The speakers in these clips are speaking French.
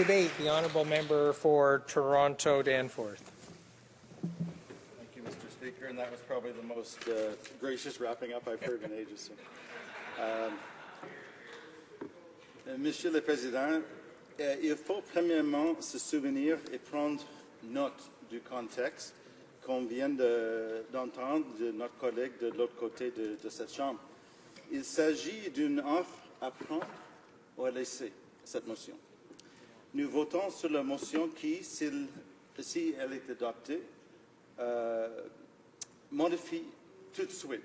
M-535, the honourable member for Toronto-Danforth. Thank you, Mr. Speaker, and that was probably the most gracious wrapping up I've heard in ages. Monsieur le Président, il faut premièrement se souvenir et prendre note du contexte qu'on vient d'entendre de notre collègue de l'autre côté de cette Chambre. Il s'agit d'une offre à prendre ou à laisser, cette motion. Nous votons sur la motion qui, si elle est adoptée, modifie tout de suite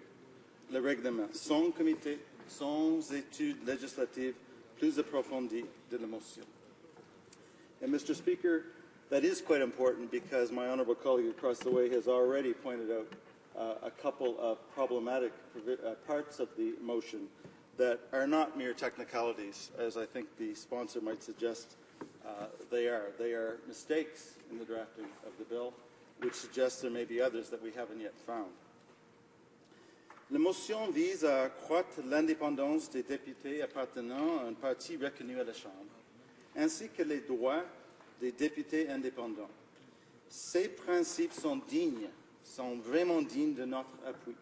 le règlement, sans comité, sans étude législative plus approfondie de la motion. And Mr. Speaker, that is quite important because my honourable colleague across the way has already pointed out a couple of problematic parts of the motion that are not mere technicalities, as I think the sponsor might suggest they are. They are mistakes in the drafting of the bill, which suggests there may be others that we haven't yet found. La motion vise à accroître l'indépendance des députés appartenant à un parti reconnu à la Chambre, ainsi que les droits des députés indépendants. Ces principes sont vraiment dignes de notre appui.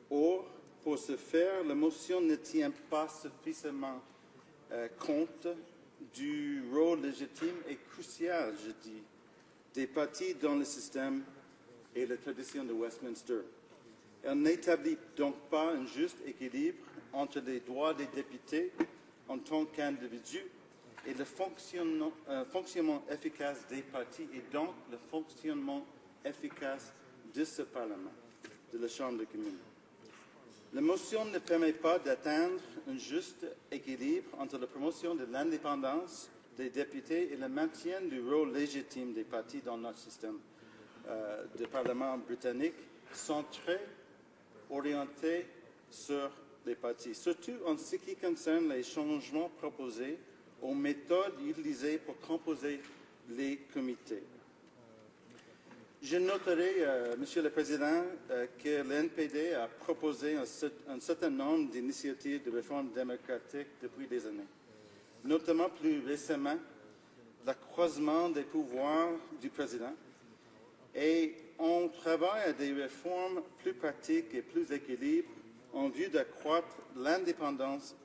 Or, pour ce faire, la motion ne tient pas suffisamment compte du rôle légitime et crucial, je dis, des partis dans le système et la tradition de Westminster. Elle n'établit donc pas un juste équilibre entre les droits des députés en tant qu'individus et le fonctionnement efficace des partis et donc le fonctionnement efficace de ce Parlement, de la Chambre des communes. La motion ne permet pas d'atteindre un juste équilibre entre la promotion de l'indépendance des députés et le maintien du rôle légitime des partis dans notre système de Parlement britannique, centré, orienté sur les partis, surtout en ce qui concerne les changements proposés aux méthodes utilisées pour composer les comités. Je noterai, Monsieur le Président, que l'NPD a proposé un certain nombre d'initiatives de réforme démocratique depuis des années, notamment plus récemment l'accroissement des pouvoirs du Président, et on travaille à des réformes plus pratiques et plus équilibrées en vue d'accroître l'indépendance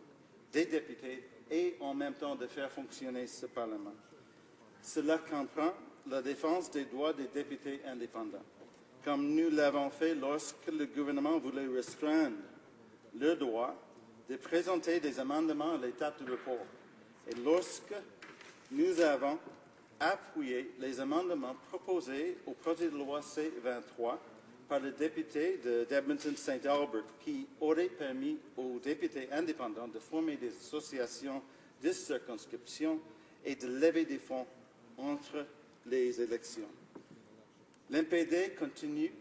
des députés et en même temps de faire fonctionner ce Parlement. Cela comprend la défense des droits des députés indépendants, comme nous l'avons fait lorsque le gouvernement voulait restreindre le droit de présenter des amendements à l'étape du report, et lorsque nous avons appuyé les amendements proposés au projet de loi C-23 par le député d'Edmonton-St. Albert, qui aurait permis aux députés indépendants de former des associations de circonscription et de lever des fonds entre les élections. L'NPD continue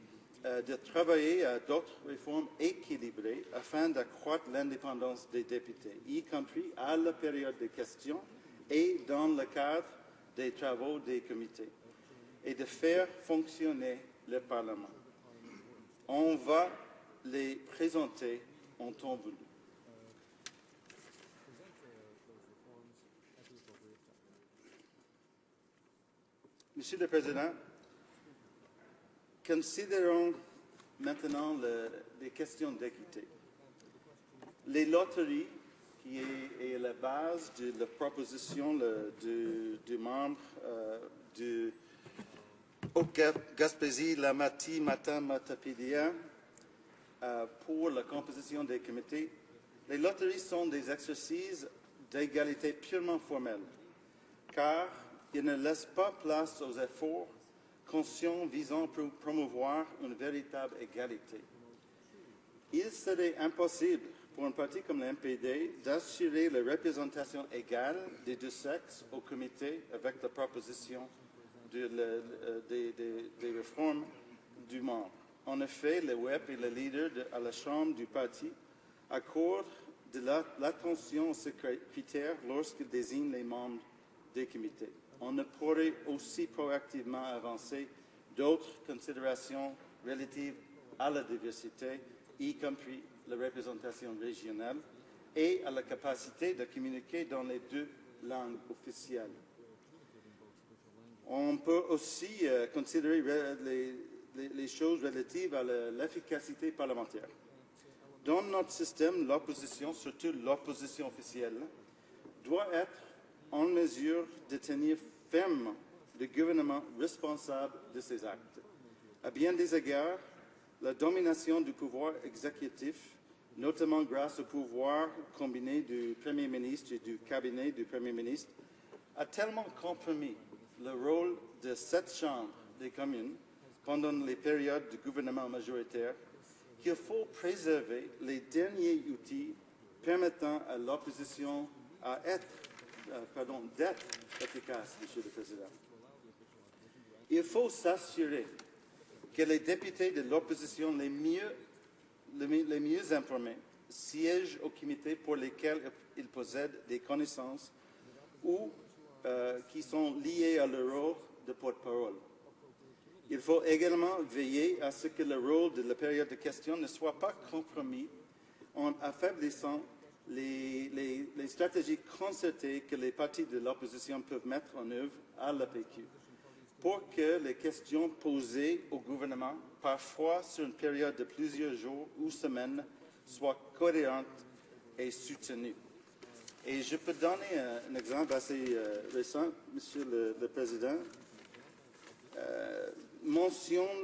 de travailler à d'autres réformes équilibrées afin d'accroître l'indépendance des députés, y compris à la période des questions et dans le cadre des travaux des comités, et de faire fonctionner le Parlement. On va les présenter en temps voulu. Monsieur le Président, considérons maintenant les questions d'équité. Les loteries, qui est la base de la proposition du membre du Haute-Gaspésie, Lamati, Matapédia, pour la composition des comités. Les loteries sont des exercices d'égalité purement formels, car ils ne laissent pas place aux efforts conscients visant à promouvoir une véritable égalité. Il serait impossible pour un parti comme le NPD d'assurer la représentation égale des deux sexes au comité avec la proposition des réformes du membre. En effet, le web et le leader à la Chambre du parti accordent de l'attention à ce critère lorsqu'ils désignent les membres des comités. On ne pourrait aussi proactivement avancer d'autres considérations relatives à la diversité, y compris la représentation régionale et à la capacité de communiquer dans les deux langues officielles. On peut aussi considérer les choses relatives à l'efficacité parlementaire. Dans notre système, l'opposition, surtout l'opposition officielle, doit être en mesure de tenir ferme le gouvernement responsable de ses actes. À bien des égards, la domination du pouvoir exécutif, notamment grâce au pouvoir combiné du Premier ministre et du cabinet du Premier ministre, a tellement compromis le rôle de cette Chambre des communes pendant les périodes du gouvernement majoritaire qu'il faut préserver les derniers outils permettant à l'opposition d'être efficace, Monsieur le Président. Il faut s'assurer que les députés de l'opposition les mieux informés siègent au comité pour lesquels ils possèdent des connaissances ou qui sont liées à leur rôle de porte-parole. Il faut également veiller à ce que le rôle de la période de questions ne soit pas compromis en affaiblissant les stratégies concertées que les partis de l'opposition peuvent mettre en œuvre à l'APQ pour que les questions posées au gouvernement, parfois sur une période de plusieurs jours ou semaines, soient cohérentes et soutenues. Et je peux donner un exemple assez récent, Monsieur le Président. Mentionnons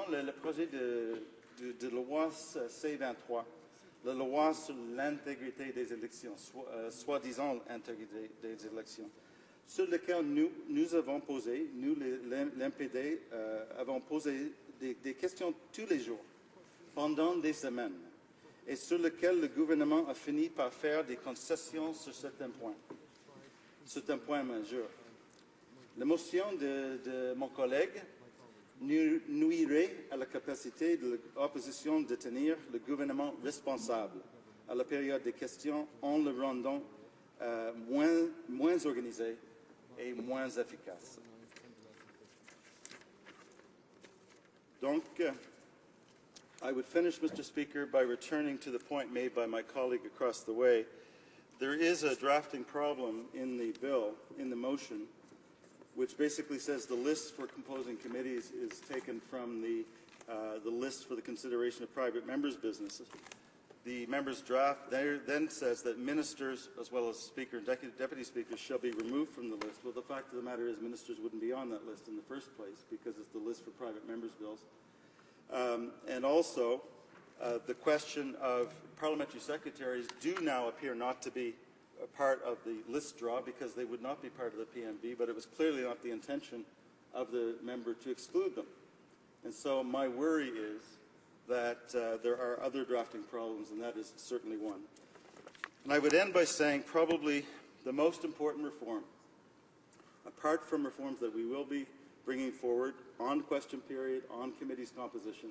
le projet de loi C-23, la loi sur l'intégrité des élections, soi-disant l'intégrité des élections, sur lequel nous avons posé, nous, l'MPD, avons posé des questions tous les jours, pendant des semaines, et sur lequel le gouvernement a fini par faire des concessions sur certains points majeurs. La motion de mon collègue nuirait à la capacité de l'opposition de tenir le gouvernement responsable à la période des questions en le rendant moins organisé et moins efficace. Donc, I would finish, Mr. Speaker, by returning to the point made by my colleague across the way. There is a drafting problem in the bill, in the motion, which basically says the list for composing committees is taken from the list for the consideration of private members' businesses. The members' draft there then says that ministers, as well as Speaker and Deputy Speakers, shall be removed from the list. Well, the fact of the matter is ministers wouldn't be on that list in the first place because it's the list for private members' bills. And also, the question of parliamentary secretaries do now appear not to be a part of the list draw because they would not be part of the PMB, but it was clearly not the intention of the member to exclude them. And so my worry is that there are other drafting problems, and that is certainly one. And I would end by saying probably the most important reform, apart from reforms that we will be bringing forward on question period, on committee's composition,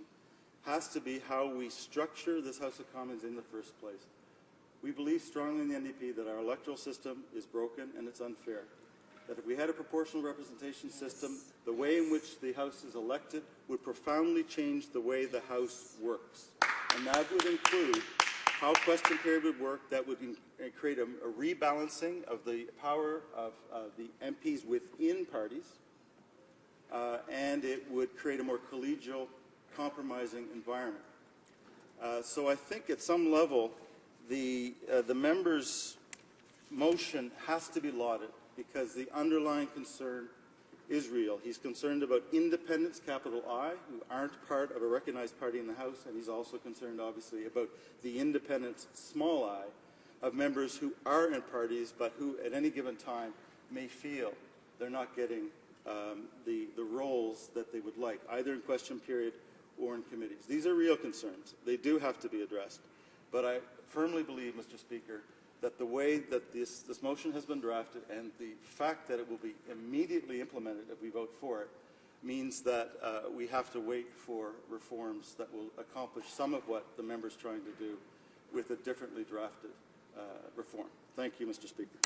has to be how we structure this House of Commons in the first place. We believe strongly in the NDP that our electoral system is broken and it's unfair. That if we had a proportional representation system, the way in which the House is elected would profoundly change the way the House works. And that would include how question period would work. That would create a rebalancing of the power of the MPs within parties. And it would create a more collegial, compromising environment. So I think at some level, the member's motion has to be lauded because the underlying concern is real. He's concerned about independents, capital I, who aren't part of a recognized party in the House, and he's also concerned, obviously, about the independents, small I, of members who are in parties but who, at any given time, may feel they're not getting the roles that they would like, either in question period or in committees. These are real concerns. They do have to be addressed. But I firmly believe, Mr. Speaker, that the way that this motion has been drafted and the fact that it will be immediately implemented if we vote for it means that we have to wait for reforms that will accomplish some of what the member's trying to do with a differently drafted reform. Thank you, Mr. Speaker.